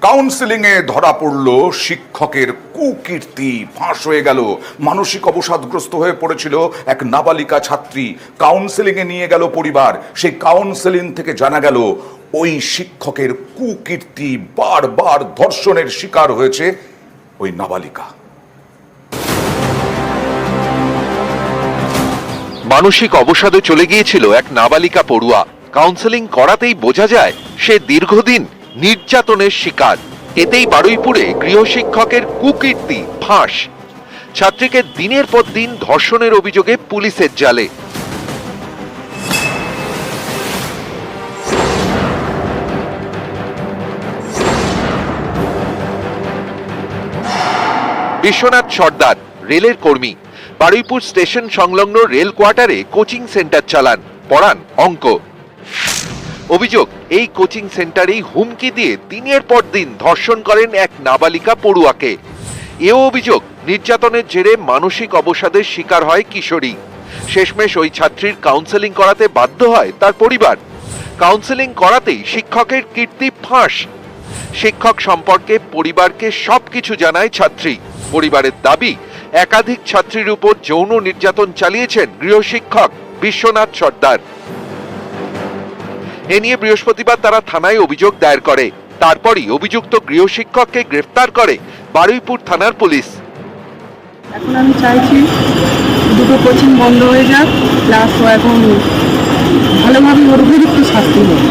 Counselling এ ধরা পড়ল শিক্ষকের কুকীর্তি ফাঁস হয়ে গেল। মানসিক অবসাদগ্রস্ত হয়ে পড়েছিল এক নাবালিকা ছাত্রী। কাউন্সেলিং এ নিয়ে গেল পরিবার। সেই কাউন্সেলিং থেকে জানা গেল ওই শিক্ষকের কুকীর্তি, বারবার ধর্ষণের শিকার হয়েছে ওই নাবালিকা। মানসিক অবসাদে চলে গিয়েছিল এক নাবালিকা পড়ুয়া। কাউন্সেলিং করাতেই বোঝা যায় সে দীর্ঘদিন নির্যাতনের শিকার। এতেই বারুইপুরে গৃহশিক্ষকের কুকীর্তি ফাঁস। ছাত্রীকে দিনের পর দিন ধর্ষণের অভিযোগে পুলিশের জালে। বিশ্বনাথ সর্দার রেলের কর্মী। বারুইপুর স্টেশন সংলগ্ন রেল কোয়ার্টারে কোচিং সেন্টার চালান, পড়ান অঙ্ক। অভিযোগ, এই কোচিং সেন্টারেই হুমকি দিয়ে দিনের পর দিন ধর্ষণ করেন এক নাবালিকা পড়ুয়াকে। এও অভিযোগ, নির্যাতনের জেরে মানসিক অবসাদের শিকার হয় কিশোরী। শেষমেশ ওই ছাত্রীর কাউন্সেলিং করাতে বাধ্য হয় তার পরিবার। কাউন্সেলিং করাতেই শিক্ষকের কীর্তি ফাঁস। শিক্ষক সম্পর্কে পরিবারকে সবকিছু জানায় ছাত্রী। পরিবারের দাবি, একাধিক ছাত্রীর উপর যৌন নির্যাতন চালিয়েছেন গৃহশিক্ষক বিশ্বনাথ সর্দার। এ নিয়ে বৃহস্পতিবার তারা থানায় অভিযোগ দায়ের করে। তারপরই অভিযুক্ত গৃহশিক্ষককে গ্রেফতার করে বারুইপুর থানার পুলিশ। এখন আমি চাইছি দুটো কোচিং বন্ধ হয়ে যাক, প্লাস এখন ভালোভাবে ওর উপযুক্ত শাস্তি হোক,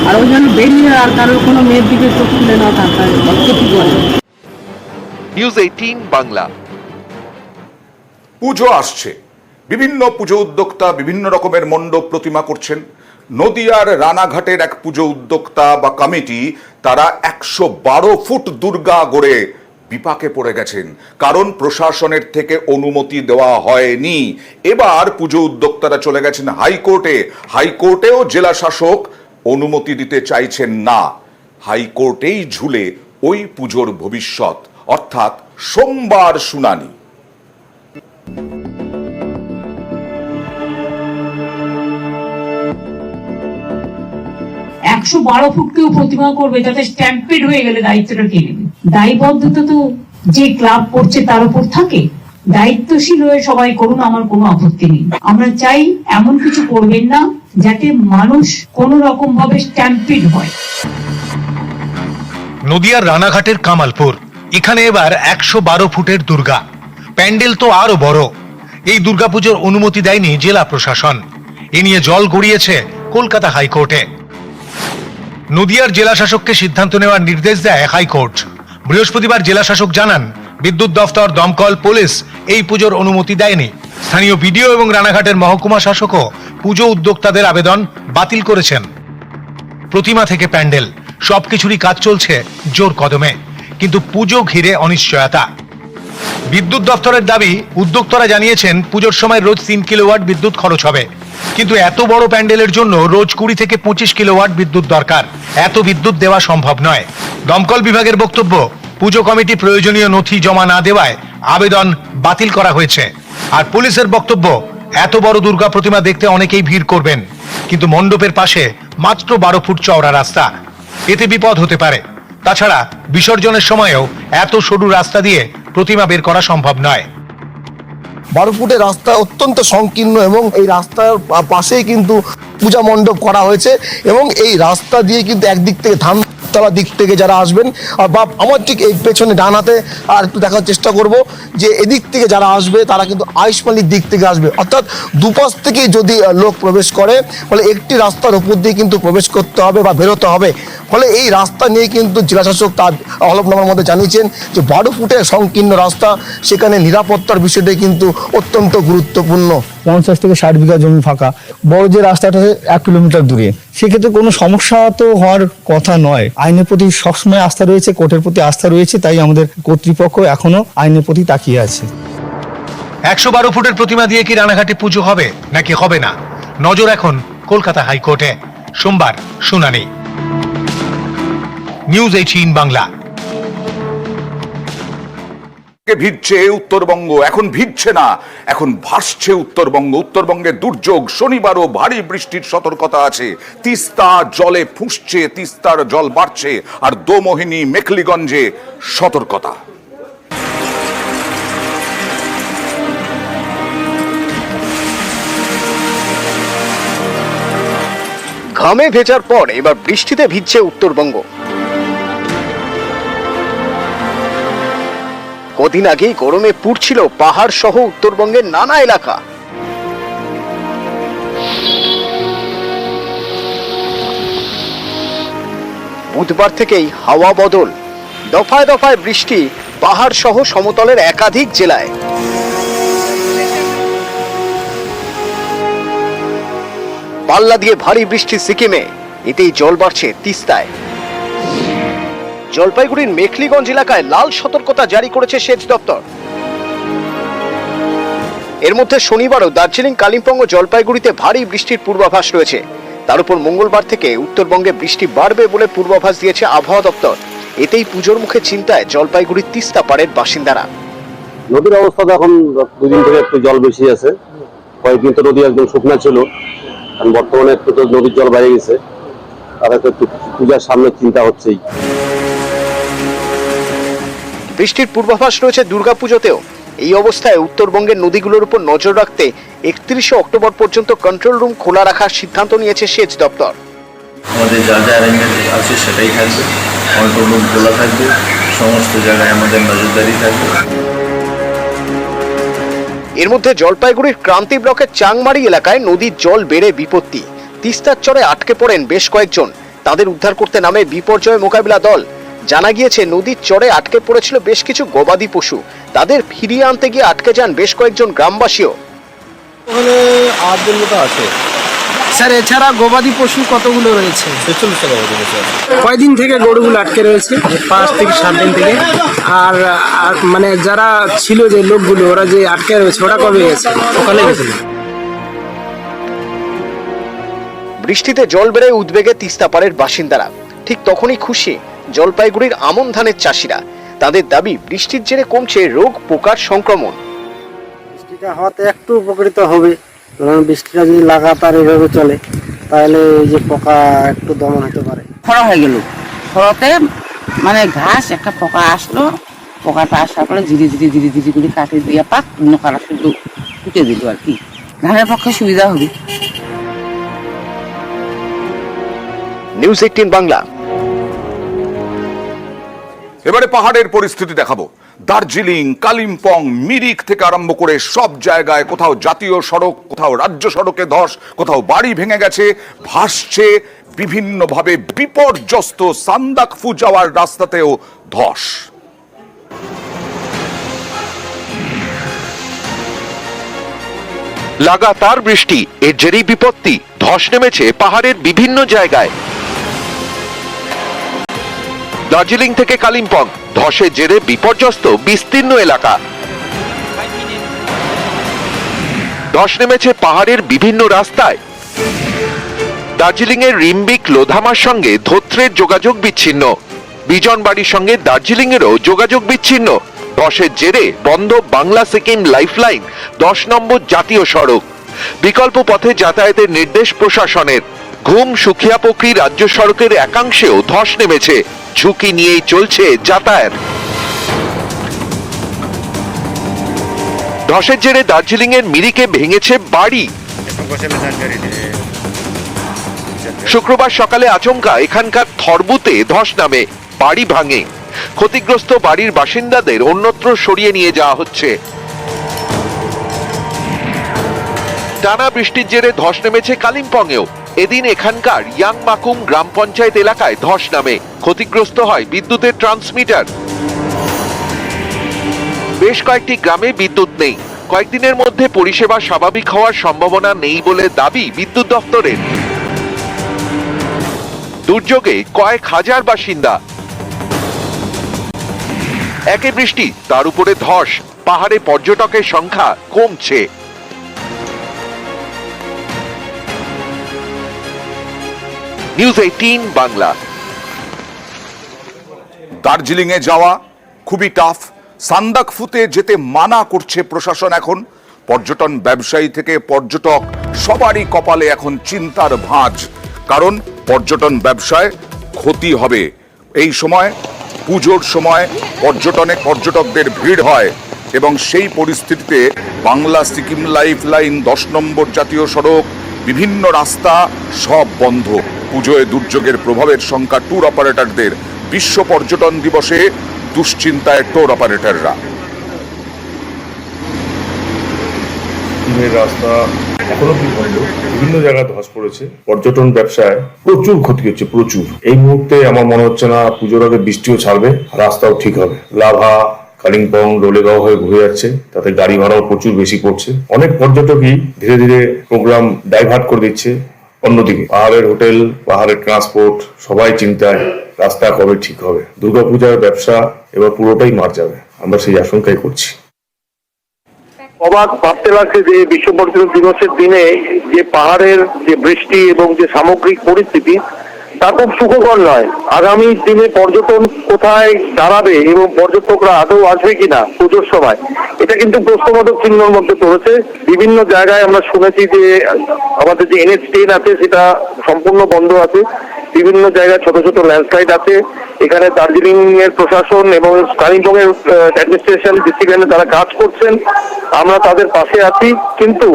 আর ওই জন্য বেরিয়ে আর কারোর কোনো মেয়ের দিকে চোখ খুলে না থাকায় ক্ষতি করে। নিউজ 18 বাংলা। পুজো আসছে, বিভিন্ন পুজো উদ্যোক্তা বিভিন্ন রকমের মণ্ডপ প্রতিমা করছেন। নদিয়ার রানাঘাটের এক পুজো উদ্যোক্তা বা কমিটি তারা 112 ফুট দুর্গা গড়ে বিপাকে পড়ে গেছেন, কারণ প্রশাসনের থেকে অনুমতি দেওয়া হয়নি। এবার পুজো উদ্যোক্তারা চলে গেছেন হাইকোর্টে। হাইকোর্টেও জেলা শাসক অনুমতি দিতে চাইছেন না। হাইকোর্টেই ঝুলে ওই পুজোর ভবিষ্যৎ, অর্থাৎ সোমবার শুনানি। 112 ফুট কেউ প্রতিমা করবে, যাতে স্ট্যাম্পেড হয়ে গেলে দায়িত্বটা কে নেবে? দায়বদ্ধতা তো যে ক্লাব করছে তার উপর থাকে। দায়িত্বশীল হয়ে সবাই করুন, আমার কোনো আপত্তি নেই। আমরা চাই এমন কিছু করবেন না যাতে মানুষ কোন রকম ভাবে স্ট্যাম্পেড হয়। নদিয়ার রানাঘাটের কামালপুর, এখানে এবার 112 ফুটের দুর্গা। প্যান্ডেল তো আরো বড়। এই দুর্গাপুজোর অনুমতি দেয়নি জেলা প্রশাসন। এ নিয়ে জল গড়িয়েছে কলকাতা হাইকোর্টে। নদিয়ার জেলা শাসককে সিদ্ধান্ত নেওয়ার নির্দেশ দেয় হাইকোর্ট। বৃহস্পতিবার জেলা শাসক জানান, বিদ্যুৎ দফতর, দমকল, পুলিশ এই পুজোর অনুমতি দেয়নি। স্থানীয় বিডিও এবং রানাঘাটের মহকুমা শাসকও পুজো উদ্যোক্তাদের আবেদন বাতিল করেছেন। প্রতিমা থেকে প্যান্ডেল সবকিছুরই কাজ চলছে জোর কদমে, কিন্তু পুজো ঘিরে অনিশ্চয়তা। বিদ্যুৎ দফতরের দাবি, উদ্যোক্তারা জানিয়েছেন পুজোর সময় রোজ 3 কিলোওয়াট বিদ্যুৎ খরচ হবে, কিন্তু এত বড় প্যান্ডেলের জন্য রোজ 20 থেকে 25 কিলোওয়াট বিদ্যুৎ দরকার। এত বিদ্যুৎ দেওয়া সম্ভব নয়। দমকল বিভাগের বক্তব্য, পুজো কমিটি প্রয়োজনীয় নথি জমা না দেওয়ায় আবেদন বাতিল করা হয়েছে। আর পুলিশের বক্তব্য, এত বড় দুর্গা প্রতিমা দেখতে অনেকেই ভিড় করবেন, কিন্তু মণ্ডপের পাশে মাত্র 12 ফুট চওড়া রাস্তা, এতে বিপদ হতে পারে। তাছাড়া বিসর্জনের সময়ও এত সরু রাস্তা দিয়ে প্রতিমা বের করা সম্ভব নয়। 12 ফুটের রাস্তা অত্যন্ত সংকীর্ণ এবং এই রাস্তার পাশেই কিন্তু পূজা মণ্ডপ করা হয়েছে এবং এই রাস্তা দিয়ে কিন্তু একদিক থেকে ধানতলা দিক থেকে যারা আসবেন, আর বা আমার ঠিক এই পেছনে ডান হাতে আর একটু দেখার চেষ্টা করব যে এদিক থেকে যারা আসবে তারা কিন্তু আয়ুষ্মানির দিক থেকে আসবে, অর্থাৎ দুপাশ থেকে যদি লোক প্রবেশ করে ফলে একটি রাস্তার উপর দিয়ে কিন্তু প্রবেশ করতে হবে বা বেরোতে হবে। ফলে এই রাস্তা নিয়ে কিন্তু জেলাশাসক তার হলফনামার মধ্যে জানিয়েছেন যে 12 ফুটের সংকীর্ণ রাস্তা, সেখানে নিরাপত্তার বিষয়টি কিন্তু অত্যন্ত গুরুত্বপূর্ণ। 50 থেকে 60 বিঘা জমি ফাঁকা, বড় যে রাস্তাটা 1 কিলোমিটার দূরে, সেক্ষেত্রে কোনো সমস্যা তো হওয়ার কথা নয়। আইনের প্রতি সবসময় আস্থা রয়েছে, কোর্টের প্রতি আস্থা রয়েছে, তাই আমাদের কর্তৃপক্ষ এখনো আইনের প্রতি তাকিয়ে আছে। 112 ফুটের প্রতিমা দিয়ে কি রানাঘাটে পুজো হবে নাকি হবে না, নজর এখন কলকাতা হাইকোর্টে। সোমবার শুনানি। নিউজ 18 বাংলা। ভিজছে উত্তরবঙ্গ, এখন ভিজছে না, এখন ভাসছে উত্তরবঙ্গ। উত্তরবঙ্গে দুর্যোগ, শনিবারও ভারী বৃষ্টির সতর্কতা আছে। তিস্তা জলে ফুঁসছে, তিস্তার জল বাড়ছে, আর দোমোহিনী মেখলিগঞ্জে সতর্কতা। ঘামে ভেজার পর এবার বৃষ্টিতে ভিজছে উত্তরবঙ্গ। কদিন আগেই গরমে পুড়ছিল পাহাড় সহ উত্তরবঙ্গের নানা এলাকা। বুধবার থেকেই হাওয়া বদল, দফায় দফায় বৃষ্টি পাহাড় সহ সমতলের একাধিক জেলায়। পাল্লা দিয়ে ভারী বৃষ্টি সিকিমে, এতেই জল বাড়ছে তিস্তায়। জলপাইগুড়ির মেখলিগঞ্জ এলাকায় লাল সতর্কতা জারি করেছে সেচ দপ্তর। এর মধ্যে শনিবারও দার্জিলিং, কালিম্পং ও জলপাইগুড়িতে ভারী বৃষ্টির পূর্বাভাস রয়েছে। তার উপর মঙ্গলবার থেকে উত্তরবঙ্গে বৃষ্টি বাড়বে বলে পূর্বাভাস দিয়েছে আবহাওয়া দপ্তর। এতেই পুজোর মুখে চিন্তায় জলপাইগুড়ির তিস্তা পাড়ের বাসিন্দারা। নদীর অবস্থা তো এখন দুদিন থেকে একটু জল বেশি আছে, কয়েকদিন তো নদী একদম শুকনা ছিল, কারণ বর্তমানে একটু তো নদীর জল বেড়ে গেছে, তার একটু পূজার সামনে চিন্তা হচ্ছেই। বৃষ্টির পূর্বাভাস রয়েছে দুর্গাপুজোতেও। এই অবস্থায় উত্তরবঙ্গের নদীগুলোর উপর নজর রাখতে 31শে অক্টোবর পর্যন্ত কন্ট্রোল রুম খোলা রাখার সিদ্ধান্ত নিয়েছে সেচ দপ্তর। আমাদের যা যা অ্যারেঞ্জমেন্ট আছে সেটাই থাকবে, কন্ট্রোল রুম খোলা থাকবে, সমস্ত জায়গায় আমাদের নজরদারি থাকবে। এর মধ্যে জলপাইগুড়ির ক্রান্তি ব্লকের চাংমারি এলাকায় নদীর জল বেড়ে বিপত্তি। তিস্তার চরে আটকে পড়েন বেশ কয়েকজন, তাদের উদ্ধার করতে নামে বিপর্যয় মোকাবিলা দল। জানা গিয়েছে নদীর চরে আটকে পড়েছিল বেশ কিছু গবাদি পশু, তাদের ফিরিয়ে আনতে গিয়ে আটকে যান বেশ কয়েকজন গ্রামবাসীও। ওখানে 8 জন মতো আছে স্যার। এছাড়া গবাদি পশু কতগুলো রয়েছে? 46 টাকা করে দিয়েছে। কয়দিন থেকে গরুগুলো আটকে রয়েছে? 5 থেকে 7 দিন থেকে। আর মানে যারা ছিল যে লোকগুলো, ওরা যে আটকে রয়েছে, ওরা কবে গেছে? সকালে গেছিল। বৃষ্টিতে জল বেড়ে উদ্বেগে তিস্তাপাড়ের বাসিন্দারা। ঠিক তখনই খুশি জলপাইগুড়ির আমন ধানের চাষিরা। তাদের দাবি বৃষ্টির জেরে কমছে রোগ পোকার সংক্রমণ। বৃষ্টিটা হওয়াতে একটু উপকৃত হবে, কারণ বৃষ্টিটা যদি লাগাতার এভাবে চলে তাহলে এই যে পোকা একটু দমন হতে পারে। খরা হয়ে গেল, খরাতে মানে ঘাস একটা পোকা আসলো, পোকাটা আসার পরে ধীরে ধীরে ধীরে ধীরে করে কাটে দিয়ে পাক নকারা শুধু ফুটে দিল আর কি। ধানের পক্ষে সুবিধা হবে। নিউজ 18 বাংলা। এবারে পাহাড়ের পরিস্থিতি দেখাবো। দার্জিলিং, কালিম্পং, মিরিক থেকে আরম্ভ করে সব জায়গায় কোথাও জাতীয় সড়ক, কোথাও রাজ্য সড়কে ধস, কোথাও বাড়ি ভেঙে গেছে, ভাসছে বিভিন্নভাবে বিপর্যস্ত সান্দাকফু যাওয়ার রাস্তাতেও ধস। লাগাতার বৃষ্টি, এর জেরেই বিপত্তি। ধস নেমেছে পাহাড়ের বিভিন্ন জায়গায়। দার্জিলিং থেকে কালিম্পং, ধসের জেরে বিপর্যস্ত বিস্তীর্ণ এলাকা। ধস নেমেছে পাহাড়ের বিভিন্ন রাস্তায়। দার্জিলিং এর রিম্বিক লোধামার সঙ্গে ধোত্রের যোগাযোগ বিচ্ছিন্ন। বিজনবাড়ির সঙ্গে দার্জিলিং এরও যোগাযোগ বিচ্ছিন্ন। ধসের জেরে বন্ধ বাংলা সিকিম লাইফলাইন 10 নম্বর জাতীয় সড়ক। বিকল্প পথে যাতায়াতের নির্দেশ প্রশাসনের। ঘুম সুখিয়াপোখরি রাজ্য সড়কের একাংশেও ধস নেমেছে, ঝুঁকি নিয়েই চলছে যাতায়াত। ধসের জেরে দার্জিলিং এর মিরিকে ভেঙেছে বাড়ি। শুক্রবার সকালে আচমকা এখানকার থরবুতে ধস নামে, বাড়ি ভাঙে। ক্ষতিগ্রস্ত বাড়ির বাসিন্দাদের অন্যত্র সরিয়ে নিয়ে যাওয়া হচ্ছে। টানা বৃষ্টির জেরে ধস নেমেছে কালিম্পংয়েও। এদিন এখানকার ইয়াংমাকুম গ্রাম পঞ্চায়েত এলাকায় ধস নামে, ক্ষতিগ্রস্ত হয় বিদ্যুতের ট্রান্সমিটার। বেশ কয়েকটি গ্রামে বিদ্যুৎ নেই। কয়েকদিনের মধ্যে পরিষেবা স্বাভাবিক হওয়ার সম্ভাবনা নেই বলে দাবি বিদ্যুৎ দপ্তরের। দুর্যোগে কয়েক হাজার বাসিন্দা। একে বৃষ্টি, তার উপরে ধস, পাহাড়ে পর্যটকের সংখ্যা কমছে। নিউজ 18 বাংলা। দার্জিলিংয়ে যাওয়া খুবই টাফ। সান্দাকফুতে যেতে মানা করছে প্রশাসন। এখন পর্যটন ব্যবসায়ী থেকে পর্যটক সবারই কপালে এখন চিন্তার ভাঁজ, কারণ পর্যটন ব্যবসায় ক্ষতি হবে। এই সময় পুজোর সময় পর্যটকদের ভিড় হয় এবং সেই পরিস্থিতিতে বাংলা সিকিম লাইফ লাইন 10 নম্বর জাতীয় সড়ক বিভিন্ন রাস্তা সব বন্ধ। পুজোয় দুর্যোগের প্রভাবের শঙ্কা ট্যুর অপারেটরদের। বিশ্ব পর্যটন দিবসে দুশ্চিন্তায় ট্যুর অপারেটররা। রাস্তা এখনো কি বন্ধ, বিভিন্ন জায়গায় ধস পড়েছে, পর্যটন ব্যবসায় প্রচুর ক্ষতি হচ্ছে, প্রচুর। এই মুহূর্তে আমার মনে হচ্ছে না পুজোর আগে বৃষ্টিও ছাড়বে, রাস্তাও ঠিক হবে। লাভা, কালিম্পং, লোলেগাঁও হয়ে ঘুরে যাচ্ছে, তাতে গাড়ি ভাড়াও প্রচুর বেশি পড়ছে। অনেক পর্যটকই ধীরে ধীরে প্রোগ্রাম ডাইভার্ট করে দিচ্ছে অন্যদিকে। পাহাড়ের হোটেল, পাহাড়ের ট্রান্সপোর্ট, সবাই চিন্তায় রাস্তা কবে ঠিক হবে। দুর্গাপূজার ব্যবসা এবার পুরোটাই মার যাবে, আমরা সেই আশঙ্কাই করছি। অবাক ভাবতে লাগছে যে বিশ্ব পর্যটন দিবসের দিনে যে পাহাড়ের যে বৃষ্টি এবং যে সামগ্রিক পরিস্থিতি তা খুব সুখকর নয়। আগামী দিনে পর্যটন কোথায় দাঁড়াবে এবং পর্যটকরা আদৌ আসবে কিনা পুজোর সময়, এটা কিন্তু প্রশ্নবোধক চিহ্নের মধ্যে পড়েছে। বিভিন্ন জায়গায় আমরা শুনেছি যে আমাদের যে NH10 আছে সেটা সম্পূর্ণ বন্ধ আছে, বিভিন্ন জায়গায় ছোট ছোট ল্যান্ডস্লাইড আছে। এখানে দার্জিলিং এর প্রশাসন এবং কালিম্পং এর অ্যাডমিনিস্ট্রেশন ডিস্ট্রিক্ট তারা কাজ করছেন, আমরা তাদের পাশে আছি, কিন্তু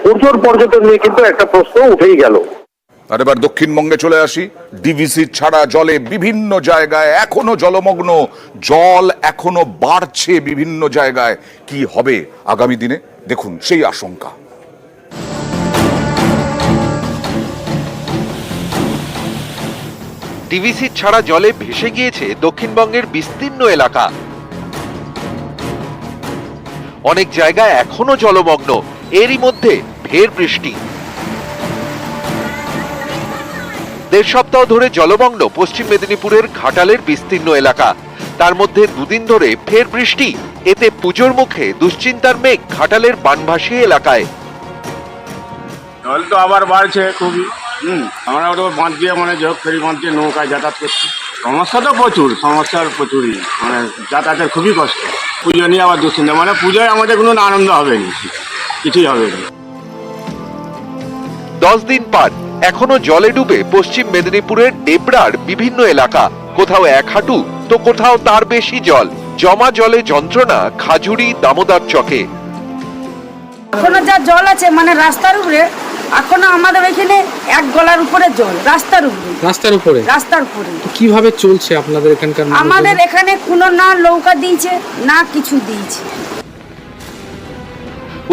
পুজোর পর্যটন নিয়ে কিন্তু একটা প্রশ্ন উঠেই গেল। আর এবার দক্ষিণবঙ্গে চলে আসি। ডিভিসি ছাড়া জলে বিভিন্ন জায়গায় এখনো জলমগ্ন, জল এখনো বাড়ছে বিভিন্ন জায়গায়। কি হবে আগামী দিনে, দেখুন সেই আশঙ্কা। ডিভিসি ছাড়া জলে ভেসে গিয়েছে দক্ষিণবঙ্গের বিস্তীর্ণ এলাকা। অনেক জায়গায় এখনো জলমগ্ন, এরই মধ্যে ফের বৃষ্টি। 1.5 সপ্তাহ ধরে জলমগ্ন পশ্চিম মেদিনীপুরের ঘাটালের বিস্তীর্ণ এলাকা। তার মধ্যে দুদিন ধরে ফের বৃষ্টি, এতে পুজোর মুখে দুশ্চিন্তার মেঘ ঘাটালের বানভাসী এলাকায়। জল তো আবার বাড়ছে খুবই। আমরা ওটা বাঁধ দিয়ে মানে যোগ ফেরি বাঁধ দিয়ে নৌকায় যাতায়াত করছি। সমস্যা তো প্রচুর, সমস্যার প্রচুরই, মানে যাতায়াতের খুবই কষ্ট। পুজো নিয়ে আবার দুশ্চিন্তা, মানে পুজোয় আমাদের কোনো আনন্দ হবে না, কিছুই হবে না। 10 দিন পার, এখনো জলে ডুবে পশ্চিম মেদিনীপুরের ডেবরার বিভিন্ন এলাকা। কোথাও 1 হাঁটু তো কোথাও তার বেশি জল। জমা জলে যন্ত্রণা খাজুরি, দামোদর চকে। এখনো যা জল আছে মানে রাস্তার উপরে, এখনো আমাদের এখানে 1 গলার উপরে জল রাস্তার উপরে। কিভাবে চলছে আপনাদের এখানকার? আমাদের এখানে কোনো না নৌকা দিয়েছে না কিছু দিয়েছে।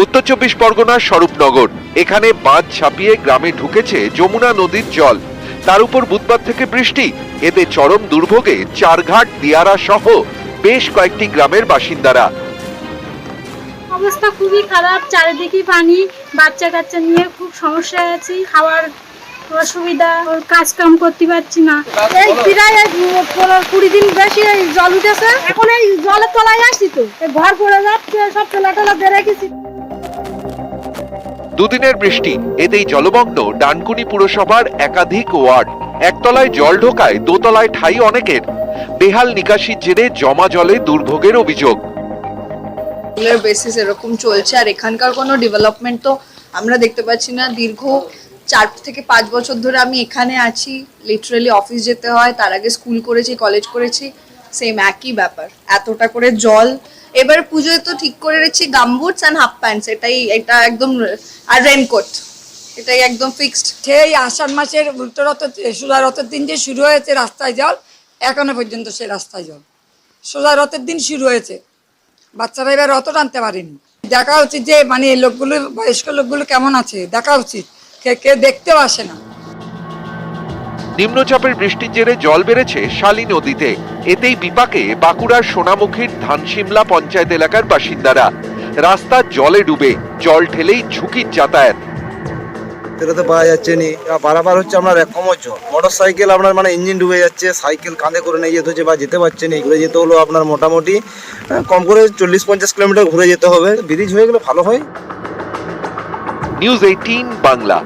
উত্তর 24 পরগনার স্বরূপনগর, এখানে বাঁধ ছাপিয়ে গ্রামে ঢুকেছে যমুনা নদীর জল। তার উপর বুধবার থেকে বৃষ্টি, এতে চরম দুর্ভোগে চারঘাট, দিয়ারা সহ বেশ কয়েকটি গ্রামের বাসিন্দারা। অবস্থা খুবই খারাপ, চারিদিকে পানি, বাচ্চা কাচ্চা নিয়ে খুব সমস্যায় আছি। খাওয়ার অসুবিধা, কাজ কাম করতে পারছি না। এই প্রায় 20 দিন বেশি জল উঠেছে, এখন এই জলের তলায় আসছি তো, ঘর পড়ে যাচ্ছে, সব টেলা বেড়ে গেছি। দুদিনের বৃষ্টি, এতেই জলমগ্ন ডানকুনি পুরসভার একাধিক ওয়ার্ড। একতলায় জল ঢোকায় দোতলায় ঠাঁই অনেকের। বেহাল নিকাশির জেরে জমা জলে দুর্ভোগের অভিযোগ। বেসিস এরকম চলছে, আর এখানকার কোনো ডেভেলপমেন্ট তো আমরা দেখতে পাচ্ছি না। দীর্ঘ 4 থেকে 5 বছর ধরে আমি এখানে আছি, লিটারালি অফিস যেতে হয়, তার আগে স্কুল করেছি, কলেজ করেছি, সেম একই ব্যাপার, এতটা করে জল। এবার পুজোয় তো ঠিক করে রেখেছি গামবুটস অ্যান্ড হাফ প্যান্টস, এটা একদম, আর রেনকোট, এটাই একদম ফিক্সড। সেই আষাঢ় মাসের সোজা রথের দিন যে শুরু হয়েছে রাস্তায় জল, এখনো পর্যন্ত সে রাস্তায় জল। সোজা রথের দিন শুরু হয়েছে, বাচ্চারা এবার রথ টানতে পারেনি। দেখা উচিত যে মানে লোকগুলো, বয়স্ক লোকগুলো কেমন আছে দেখা উচিত, কে দেখতেও আসে না। নিম্নচাপের বৃষ্টির জেরে জল বেড়েছে শালী নদীতে, এতেই বিপাকে বাঁকুড়ার সোনামুখীর ধানশিমলা পঞ্চায়েত এলাকার বাসিন্দারা। রাস্তা জলে ডুবে, জল ঠেলেই ঝুঁকির যাতায়াত। বেরোতে পারা যাচ্ছে নি, বারবার হচ্ছে আপনার কমর জল। মোটর সাইকেল আপনার মানে ইঞ্জিন ডুবে যাচ্ছে, সাইকেল কাঁধে করে নিয়ে যেতে হচ্ছে বা যেতে পারছে না। ঘুরে যেতে হলো আপনার মোটামুটি কম করে 40-50 কিলোমিটার ঘুরে যেতে হবে। ব্রিজ হয়ে গেলে ভালো হয়। নিউজ 18 বাংলা।